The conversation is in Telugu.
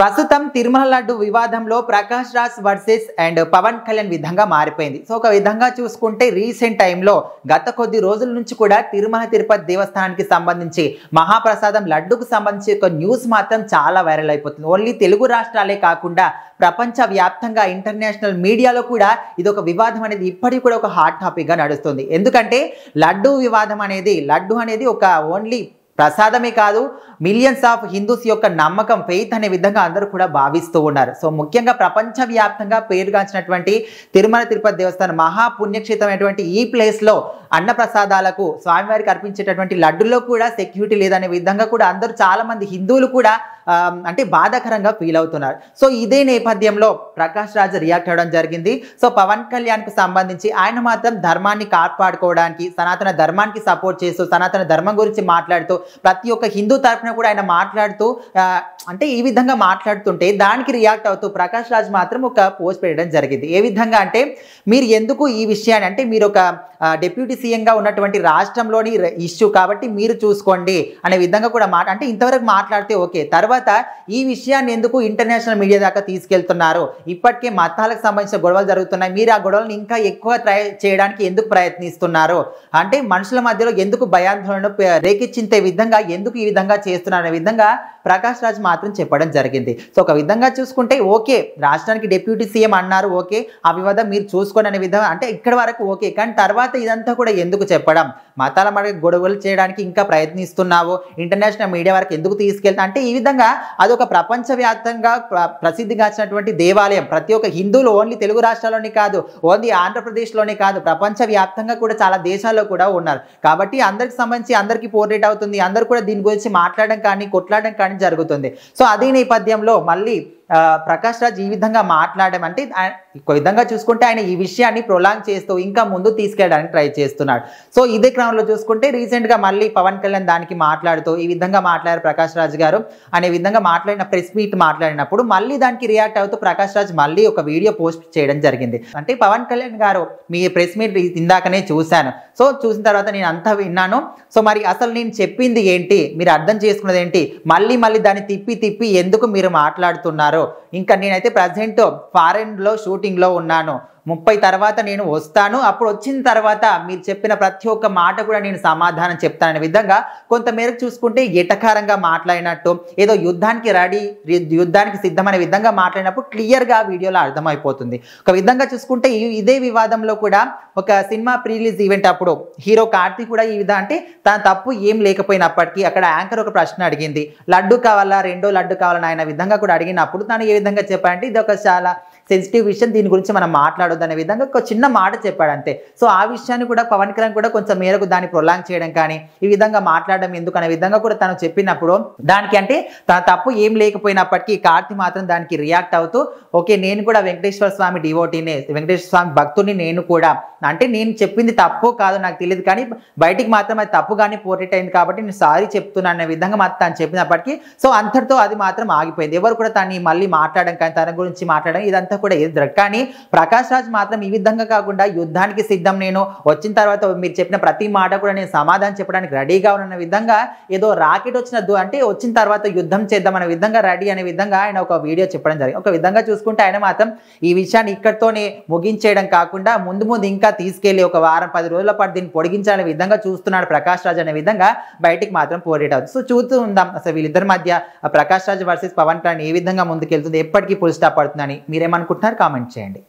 ప్రస్తుతం తిరుమల లడ్డు వివాదంలో ప్రకాష్ రాజ్ వర్సెస్ అండ్ పవన్ కళ్యాణ్ విధంగా మారిపోయింది. సో ఒక విధంగా చూసుకుంటే రీసెంట్ టైంలో గత కొద్ది రోజుల నుంచి కూడా తిరుమల తిరుపతి దేవస్థానానికి సంబంధించి మహాప్రసాదం లడ్డుకు సంబంధించి ఒక న్యూస్ మాత్రం చాలా వైరల్ అయిపోతుంది. ఓన్లీ తెలుగు రాష్ట్రాలే కాకుండా ప్రపంచ వ్యాప్తంగా ఇంటర్నేషనల్ మీడియాలో కూడా ఇది ఒక వివాదం అనేది ఇప్పటికీ కూడా ఒక హాట్ టాపిక్ గా నడుస్తుంది. ఎందుకంటే లడ్డు వివాదం అనేది లడ్డు అనేది ఒక ఓన్లీ ప్రసాదమే కాదు, మిలియన్స్ ఆఫ్ హిందూస్ యొక్క నమ్మకం, ఫెయిత్ అనే విధంగా అందరూ కూడా భావిస్తూ ఉన్నారు. సో ముఖ్యంగా ప్రపంచవ్యాప్తంగా పేరుగాంచినటువంటి తిరుమల తిరుపతి దేవస్థానం మహాపుణ్యక్షేత్రమైనటువంటి ఈ ప్లేస్లో అన్నప్రసాదాలకు స్వామివారికి అర్పించేటటువంటి లడ్డుల్లో కూడా సెక్యూరిటీ లేదనే విధంగా కూడా అందరూ చాలా మంది హిందువులు కూడా అంటే బాధాకరంగా ఫీల్ అవుతున్నారు. సో ఇదే నేపథ్యంలో ప్రకాష్ రాజ్ రియాక్ట్ అవ్వడం జరిగింది. సో పవన్ కళ్యాణ్కు సంబంధించి ఆయన మాత్రం ధర్మాన్ని కాపాడుకోవడానికి, సనాతన ధర్మానికి సపోర్ట్ చేస్తూ, సనాతన ధర్మం గురించి మాట్లాడుతూ, ప్రతి ఒక్క హిందూ తరఫున కూడా ఆయన మాట్లాడుతూ అంటే ఈ విధంగా మాట్లాడుతుంటే దానికి రియాక్ట్ అవుతూ ప్రకాష్ రాజ్ మాత్రం ఒక పోస్ట్ పెట్టడం జరిగింది. ఏ విధంగా అంటే, మీరు ఎందుకు ఈ విషయాన్ని, అంటే మీరు ఒక డిప్యూటీ సీఎంగా ఉన్నటువంటి రాష్ట్రంలోని ఇష్యూ కాబట్టి మీరు చూసుకోండి అనే విధంగా కూడా అంటే ఇంతవరకు మాట్లాడితే ఓకే, తర్వాత ఈ విషయాన్ని ఎందుకు ఇంటర్నేషనల్ మీడియా దాకా తీసుకెళ్తున్నారు, ఇప్పటికే మతాలకు సంబంధించిన గొడవలు జరుగుతున్నాయి, మీరు ఆ గొడవలను ఇంకా ఎక్కువ చేయడానికి ఎందుకు ప్రయత్నిస్తున్నారు, అంటే మనుషుల మధ్యలో ఎందుకు భయాందోళనను రేకెచ్చించే విధంగా ఎందుకు ఈ విధంగా చేస్తున్నారు అనే విధంగా ప్రకాష్ రాజ్ మాత్రం చెప్పడం జరిగింది. సో ఒక విధంగా చూసుకుంటే ఓకే, రాష్ట్రానికి డిప్యూటీ సీఎం అన్నారు, ఓకే ఆ వివాదం మీరు చూసుకోండి అనే విధంగా, అంటే ఇక్కడ వరకు ఓకే, కానీ తర్వాత ఇదంతా కూడా ఎందుకు చెప్పడం, మతాల మధ్య గొడవలు చేయడానికి ఇంకా ప్రయత్నిస్తున్నావు, ఇంటర్నేషనల్ మీడియా వరకు ఎందుకు తీసుకెళ్తా, అంటే ఈ విధంగా అదొక ప్రపంచవ్యాప్తంగా ప్రసిద్ధిగాంచినటువంటి దేవాలయం. ప్రతి ఒక్క హిందువులు ఓన్లీ తెలుగు రాష్ట్రాల్లోనే కాదు, ఓన్లీ ఆంధ్రప్రదేశ్లోనే కాదు, ప్రపంచవ్యాప్తంగా కూడా చాలా దేశాల్లో కూడా ఉన్నారు. కాబట్టి అందరికి సంబంధించి అందరికీ పోర్ట్రేట్ అవుతుంది, అందరూ కూడా దీని గురించి మాట్లాడడం కానీ కొట్లాడడం కానీ జరుగుతుంది. సో అదే నేపథ్యంలో మళ్ళీ ప్రకాష్ రాజ్ ఈ విధంగా మాట్లాడడం అంటే ఒక విధంగా చూసుకుంటే ఆయన ఈ విషయాన్ని ప్రొలాంగ్ చేస్తూ ఇంకా ముందు తీసుకెళ్ళడానికి ట్రై చేస్తున్నాడు. సో ఇదే క్రమంలో చూసుకుంటే రీసెంట్గా మళ్ళీ పవన్ కళ్యాణ్ దానికి మాట్లాడుతూ ఈ విధంగా మాట్లాడారు ప్రకాష్ రాజ్ గారు అనే విధంగా మాట్లాడిన ప్రెస్ మీట్ మాట్లాడినప్పుడు మళ్ళీ దానికి రియాక్ట్ అవుతూ ప్రకాష్ రాజ్ మళ్ళీ ఒక వీడియో పోస్ట్ చేయడం జరిగింది. అంటే పవన్ కళ్యాణ్ గారు, మీ ప్రెస్ మీట్ ఇందాకనే చూశాను, సో చూసిన తర్వాత నేను అంతా విన్నాను, సో మరి అసలు నేను చెప్పింది ఏంటి, మీరు అర్థం చేసుకున్నది ఏంటి, మళ్ళీ దాన్ని తిప్పి ఎందుకు మీరు మాట్లాడుతున్నారు, ఇంకా నేనైతే ప్రజెంట్ ఫారెన్లో షూటింగ్లో ఉన్నాను, 30 తర్వాత నేను వస్తాను, అప్పుడు వచ్చిన తర్వాత మీరు చెప్పిన ప్రతి ఒక్క మాట కూడా నేను సమాధానం చెప్తాననే విధంగా కొంతమేరకు చూసుకుంటే ఎటకారంగా మాట్లాడినట్టు, ఏదో యుద్ధానికి సిద్ధమనే విధంగా మాట్లాడినప్పుడు క్లియర్గా వీడియోలో అర్థమైపోతుంది. ఒక విధంగా చూసుకుంటే ఇదే వివాదంలో కూడా ఒక సినిమా ప్రీ రిలీజ్ ఈవెంట్ అప్పుడు హీరో కార్తీ కూడా ఈ విధంగా, అంటే తన తప్పు ఏం లేకపోయినప్పటికీ అక్కడ యాంకర్ ఒక ప్రశ్న అడిగింది, లడ్డు కావాలా, రెండో లడ్డు కావాలని ఆయన విధంగా కూడా అడిగినప్పుడు తను ఏ విధంగా చెప్పాడంటే ఇది ఒక చాలా సెన్సిటివ్ విషయం, దీని గురించి మనం మాట్లాడొద్దు అనే విధంగా ఒక చిన్న మాట చెప్పాడు అంతే. సో ఆ విషయాన్ని కూడా పవన్ కళ్యాణ్ కూడా కొంచెం మేరకు దాన్ని ప్రొలాంగ్ చేయడం కానీ ఈ విధంగా మాట్లాడడం ఎందుకు అనే విధంగా కూడా తను చెప్పినప్పుడు దానికి, అంటే తన తప్పు ఏం లేకపోయినప్పటికీ కార్తీ మాత్రం దానికి రియాక్ట్ అవుతూ ఓకే నేను కూడా వెంకటేశ్వర స్వామి డివోటీనే, వెంకటేశ్వర స్వామి భక్తుని నేను కూడా, అంటే నేను చెప్పింది తప్పు కాదు నాకు తెలియదు, కానీ బయటికి మాత్రం అది తప్పుగానే పోర్ట్రేట్ అయింది కాబట్టి నేను సారీ చెప్తున్నాను అనే విధంగా మాత్రం తను చెప్పినప్పటికీ సో అంతటితో అది మాత్రం ఆగిపోయింది. ఎవరు కూడా తను మళ్ళీ మాట్లాడడం కానీ తన గురించి మాట్లాడడం ఇదంతా కూడా ఎదురు. కానీ ప్రకాష్ రాజ్ మాత్రం ఈ విధంగా కాకుండా యుద్ధానికి సిద్ధం, నేను వచ్చిన తర్వాత మీరు చెప్పిన ప్రతి మాట కూడా నేను సమాధానం చెప్పడానికి రెడీగా ఉన్న విధంగా, ఏదో రాకెట్ అంటే వచ్చిన తర్వాత యుద్ధం చేద్దాం అనే విధంగా రెడీ అనే విధంగా ఆయన ఒక వీడియో చెప్పడం జరిగింది. ఒక విధంగా చూసుకుంటే ఆయన మాత్రం ఈ విషయాన్ని ఇక్కడితోనే ముగించేయడం కాకుండా ముందు ఇంకా తీసుకెళ్లి ఒక వారం 10 రోజుల పాటు దీన్ని పొడిగించాలనే విధంగా చూస్తున్నాడు ప్రకాష్ రాజ్ అనే విధంగా బయటికి మాత్రం పోరేట్ అవుతుంది. సో చూస్తూ ఉందాం అసలు వీళ్ళిద్దరి మధ్య ప్రకాష్ రాజ్ వర్సెస్ పవన్ కళ్యాణ్ ఏ విధంగా ముందుకెళ్తుంది, ఎప్పటికీ ఫుల్ స్టాప్ పడుతుందని మీరేమనుకుంటున్నారు కామెంట్ చేయండి.